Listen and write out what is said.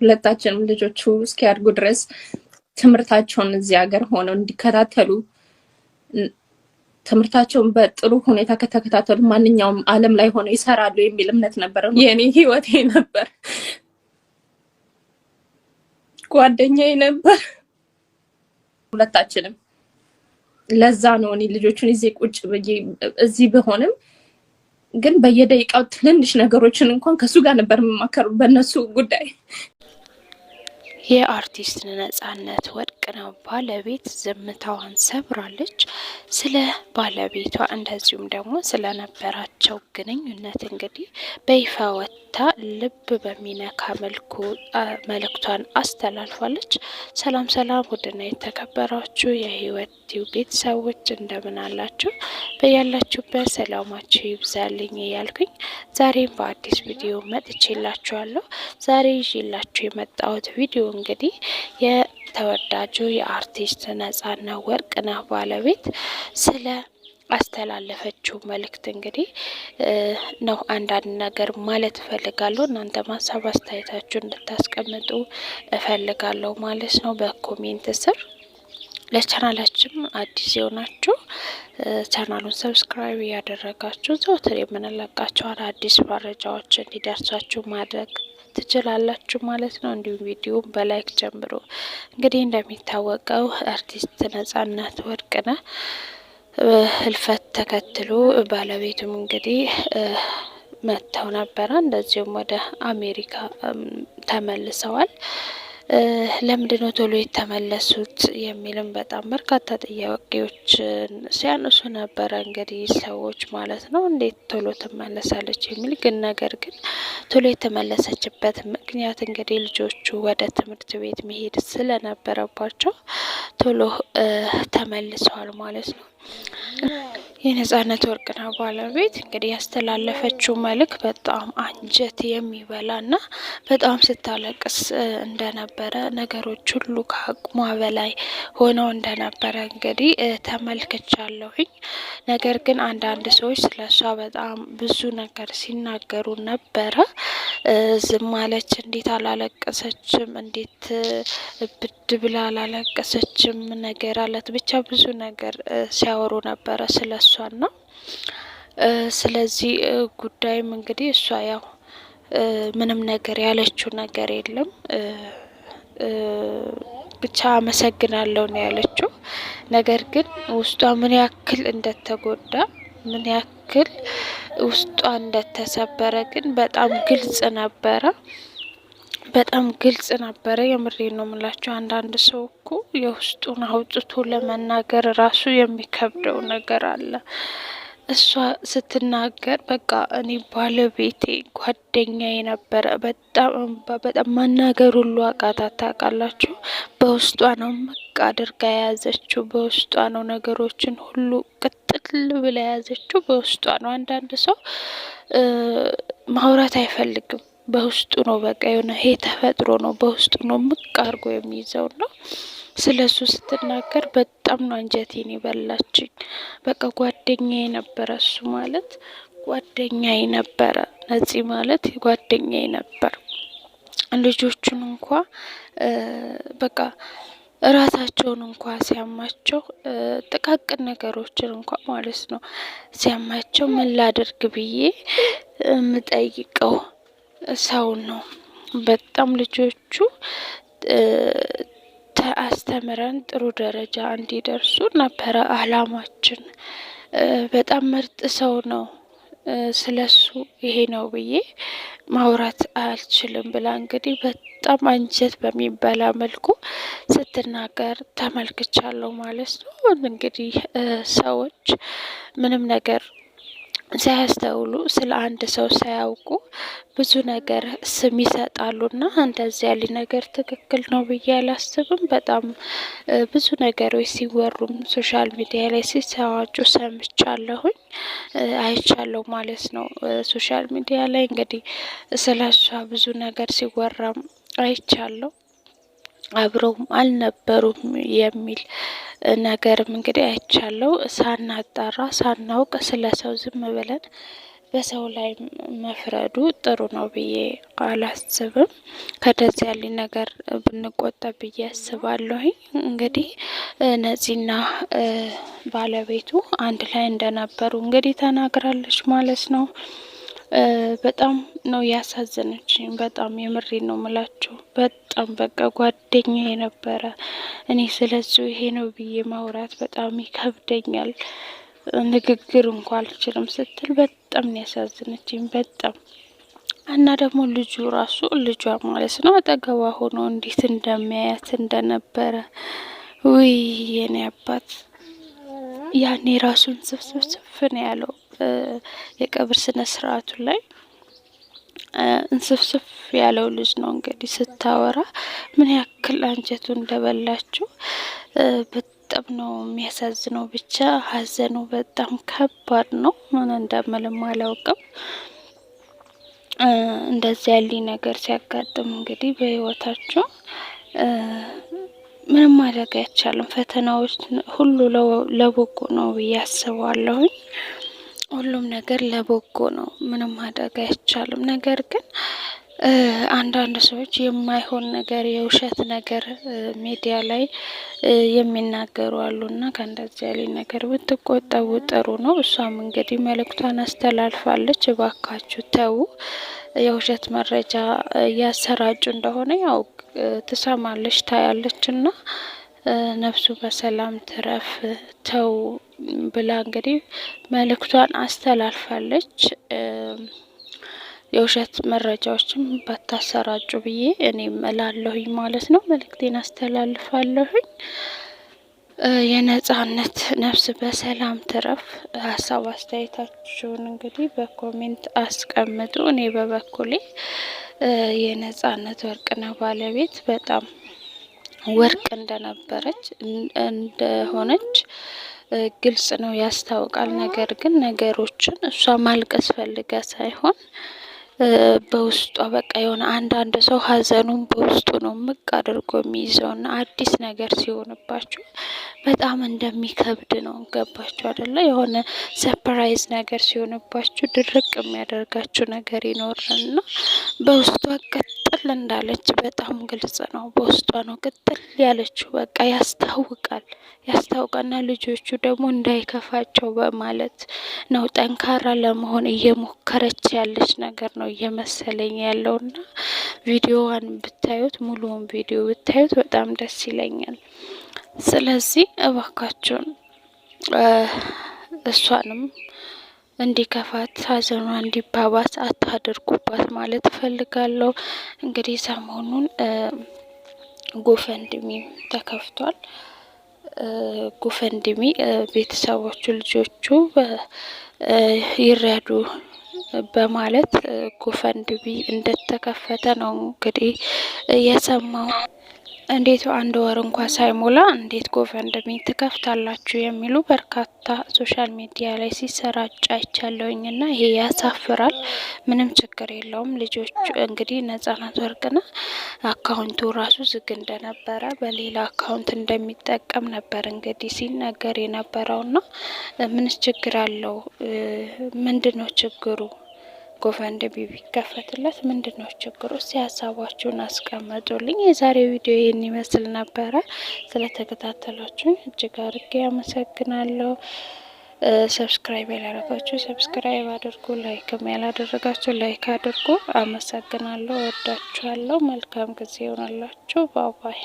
ሁለታችንም ልጆቹ እስኪያድጉ ድረስ ትምህርታቸውን እዚህ ሀገር ሆነው እንዲከታተሉ ትምህርታቸውን በጥሩ ሁኔታ ከተከታተሉ ማንኛውም ዓለም ላይ ሆነው ይሰራሉ የሚል እምነት ነበር። የኔ ህይወቴ ነበር፣ ጓደኛዬ ነበር ሁለታችንም። ለዛ ነው እኔ ልጆቹን እዚህ ቁጭ ብዬ እዚህ ብሆንም ግን በየደቂቃው ትንንሽ ነገሮችን እንኳን ከሱ ጋር ነበር የምማከሩ በእነሱ ጉዳይ። የአርቲስት ነጻነት ወርቅነህ ባለቤት ዝምታዋን ሰብራለች። ስለ ባለቤቷ እንደዚሁም ደግሞ ስለነበራቸው ግንኙነት እንግዲህ በይፋ ወጥታ ልብ በሚነካ መልኩ መልእክቷን አስተላልፋለች። ሰላም ሰላም፣ ውድና የተከበራችሁ የህይወት ቲዩብ ቤተሰቦች እንደምን አላችሁ? በያላችሁበት ሰላማችሁ ይብዛልኝ እያልኩኝ ዛሬም በአዲስ ቪዲዮ መጥቼላችኋለሁ። ዛሬ ይዤላችሁ የመጣሁት ቪዲዮ እንግዲህ የተወዳጁ የአርቲስት ነጻነት ወርቅነህ ባለቤት ስለ አስተላለፈችው መልእክት እንግዲህ ነው። አንዳንድ ነገር ማለት እፈልጋለሁ። እናንተ ሀሳብ አስተያየታችሁ እንድታስቀምጡ እፈልጋለሁ ማለት ነው በኮሜንት ስር። ለቻናላችን አዲስ የሆናችሁ ቻናሉን ሰብስክራይብ ያደረጋችሁ ዘወትር የምንለቃቸው አዳዲስ መረጃዎች እንዲደርሳችሁ ማድረግ ትችላላችሁ ማለት ነው። እንዲሁም ቪዲዮን በላይክ ጀምሮ እንግዲህ እንደሚታወቀው አርቲስት ነጻነት ወርቅነህ ህልፈት ተከትሎ ባለቤቱም እንግዲህ መጥተው ነበረ። እንደዚሁም ወደ አሜሪካ ተመልሰዋል። ለምንድነው ቶሎ የተመለሱት የሚልም በጣም በርካታ ጥያቄዎች ሲያነሱ ነበረ እንግዲህ ሰዎች ማለት ነው። እንዴት ቶሎ ትመለሳለች የሚል ግን ነገር ግን ቶሎ የተመለሰችበት ምክንያት እንግዲህ ልጆቹ ወደ ትምህርት ቤት መሄድ ስለነበረባቸው ቶሎ ተመልሰዋል ማለት ነው። የነጻነት ወርቅነህ ባለቤት እንግዲህ ያስተላለፈችው መልእክት በጣም አንጀት የሚበላና በጣም ስታለቅስ እንደነበረ ነገሮች ሁሉ ከአቅሟ በላይ ሆነው እንደነበረ እንግዲህ ተመልክቻለሁኝ። ነገር ግን አንዳንድ ሰዎች ስለሷ በጣም ብዙ ነገር ሲናገሩ ነበረ። ዝም አለች፣ እንዴት አላለቀሰችም፣ እንዴት ብድ ብላ አላለቀሰችም ነገር አላት። ብቻ ብዙ ነገር ሲያወሩ ነበረ ስለሷ ነው። ስለዚህ ጉዳይም እንግዲህ እሷ ያው ምንም ነገር ያለችው ነገር የለም። ብቻ አመሰግናለሁ ነው ያለችው። ነገር ግን ውስጧ ምን ያክል እንደተጎዳ ምን ያክል ውስጧ እንደተሰበረ ግን በጣም ግልጽ ነበረ። በጣም ግልጽ ነበረ። የምሬን ነው የምላችሁ። አንዳንድ ሰው እኮ የውስጡን አውጥቶ ለመናገር ራሱ የሚከብደው ነገር አለ። እሷ ስትናገር በቃ እኔ ባለቤቴ ጓደኛዬ ነበረ። በጣም መናገር ሁሉ አቃታት። ታውቃላችሁ፣ በውስጧ ነው መቃ አድርጋ የያዘችው። በውስጧ ነው ነገሮችን ሁሉ ቅጥል ብላ የያዘችው። በውስጧ ነው። አንዳንድ ሰው ማውራት አይፈልግም። በውስጡ ነው በቃ የሆነ ይሄ ተፈጥሮ ነው። በውስጡ ነው ምቅ አድርጎ የሚይዘው ነው። ስለሱ ስትናገር በጣም ነው አንጀቴን የበላችኝ። በቃ ጓደኛዬ ነበረ። እሱ ማለት ጓደኛዬ ነበረ። ነፂ ማለት ጓደኛዬ ነበር። ልጆቹን እንኳ በቃ ራሳቸውን እንኳ ሲያማቸው ጥቃቅን ነገሮችን እንኳ ማለት ነው ሲያማቸው ምን ላድርግ ብዬ የምጠይቀው ሰው ነው። በጣም ልጆቹ አስተምረን ጥሩ ደረጃ እንዲደርሱ ነበረ አላማችን። በጣም ምርጥ ሰው ነው። ስለሱ ይሄ ነው ብዬ ማውራት አልችልም ብላ እንግዲህ በጣም አንጀት በሚበላ መልኩ ስትናገር ተመልክቻለሁ ማለት ነው። እንግዲህ ሰዎች ምንም ነገር ሳያስተውሉ ስለ አንድ ሰው ሳያውቁ ብዙ ነገር ስም ይሰጣሉና እንደዚህ ያለ ነገር ትክክል ነው ብዬ አላስብም። በጣም ብዙ ነገሮች ሲወሩም ሶሻል ሚዲያ ላይ ሲሰዋጩ ሰምቻለሁኝ፣ አይቻለሁ ማለት ነው። ሶሻል ሚዲያ ላይ እንግዲህ ስለሷ ብዙ ነገር ሲወራም አይቻለሁ። አብረውም አልነበሩም የሚል ነገርም እንግዲህ አይቻለሁ። ሳናጣራ ሳናውቅ ስለ ሰው ዝም ብለን በሰው ላይ መፍረዱ ጥሩ ነው ብዬ አላስብም። ከደዚህ ያለ ነገር ብንቆጠብ ብዬ አስባለሁ። እንግዲህ ነፂና ባለቤቱ አንድ ላይ እንደነበሩ እንግዲህ ተናግራለች ማለት ነው። በጣም ነው ያሳዘነችኝ። በጣም የምሬን ነው ምላችሁ። በጣም በቃ ጓደኛ የነበረ እኔ ስለሱ ይሄ ነው ብዬ ማውራት በጣም ይከብደኛል። ንግግር እንኳን አልችልም ስትል በጣም ነው ያሳዘነችኝ። በጣም እና ደግሞ ልጁ ራሱ ልጇ ማለት ነው አጠገቧ ሆኖ እንዴት እንደሚያያት እንደነበረ ውይ የኔ አባት ያኔ ራሱን ስፍስፍ ነው ያለው። የቀብር ስነ ስርዓቱ ላይ እንስፍስፍ ያለው ልጅ ነው እንግዲህ ስታወራ ምን ያክል አንጀቱ እንደበላችሁ በጣም ነው የሚያሳዝነው። ብቻ ሀዘኑ በጣም ከባድ ነው። ምን እንደምልም አላውቅም። እንደዚህ ያለ ነገር ሲያጋጥም እንግዲህ በህይወታቸው ምንም ማድረግ አይቻልም። ፈተናዎች ሁሉ ለበጎ ነው ብዬ አስባለሁኝ። ሁሉም ነገር ለበጎ ነው። ምንም ማድረግ አይቻልም። ነገር ግን አንዳንድ ሰዎች የማይሆን ነገር የውሸት ነገር ሚዲያ ላይ የሚናገሩ አሉና ከእንደዚህ ያለ ነገር ብትቆጠቡ ጥሩ ነው። እሷም እንግዲህ መልእክቷን አስተላልፋለች። እባካችሁ ተው፣ የውሸት መረጃ እያሰራጩ እንደሆነ ያው ትሰማለች ታያለች እና ነፍሱ በሰላም ትረፍ ተው ብላ እንግዲህ መልእክቷን አስተላልፋለች። የውሸት መረጃዎችም ባታሰራጩ ብዬ እኔም እላለሁኝ ማለት ነው። መልእክቴን አስተላልፋለሁኝ። የነጻነት ነፍስ በሰላም ትረፍ። ሀሳብ አስተያየታችሁን እንግዲህ በኮሜንት አስቀምጡ። እኔ በበኩሌ የነጻነት ወርቅነህ ባለቤት በጣም ወርቅ እንደነበረች እንደሆነች ግልጽ ነው፣ ያስታውቃል። ነገር ግን ነገሮችን እሷ ማልቀስ ፈልጋ ሳይሆን በውስጧ በቃ የሆነ አንዳንድ ሰው ሀዘኑን በውስጡ ነው ምቅ አድርጎ የሚይዘውና አዲስ ነገር ሲሆንባችሁ በጣም እንደሚከብድ ነው። ገባችሁ አይደለ? የሆነ ሰርፕራይዝ ነገር ሲሆንባችሁ ድርቅ የሚያደርጋችሁ ነገር ይኖርና በውስጧ ቅጥል እንዳለች በጣም ግልጽ ነው። በውስጧ ነው ቅጥል ያለችው። በቃ ያስታውቃልና ልጆቹ ደግሞ እንዳይከፋቸው በማለት ነው ጠንካራ ለመሆን እየሞከረች ያለች ነገር ነው እየመሰለኝ ያለውና ቪዲዮዋን ብታዩት ሙሉውን ቪዲዮ ብታዩት በጣም ደስ ይለኛል። ስለዚህ እባካችሁን እሷንም እንዲከፋት ሀዘኗ እንዲባባስ አታድርጉባት ማለት እፈልጋለሁ። እንግዲህ ሰሞኑን ጎፈንድሚ ተከፍቷል። ጎፈንድሚ ቤተሰቦቹ ልጆቹ ይረዱ በማለት ጎፈንድሚ እንደተከፈተ ነው እንግዲህ የሰማው። እንዴት አንድ ወር እንኳን ሳይሞላ እንዴት ጎፈንድሚ ትከፍታላችሁ የሚሉ በርካታ ሶሻል ሚዲያ ላይ ሲሰራጭ አይቻለሁኝና ይሄ ያሳፍራል። ምንም ችግር የለውም። ልጆቹ እንግዲህ ነጻነት ወርቅነህ አካውንቱ ራሱ ዝግ እንደነበረ በሌላ አካውንት እንደሚጠቀም ነበር እንግዲህ ሲነገር የነበረውና ምንስ ችግር አለው? ምንድነው ችግሩ? ጎፈንድሚ ቢከፈትለት ምንድነው ችግሩ? እስቲ ሀሳባችሁን አስቀምጡልኝ። የዛሬው ቪዲዮ ይህን ይመስል ነበረ። ስለተከታተላችሁኝ እጅግ አድርጌ አመሰግናለሁ። ሰብስክራይብ ያላደረጋችሁ ሰብስክራይብ አድርጉ፣ ላይክም ያላደረጋችሁ ላይክ አድርጉ። አመሰግናለሁ። ወዳችኋለሁ። መልካም ጊዜ ይሆናላችሁ። ባባይ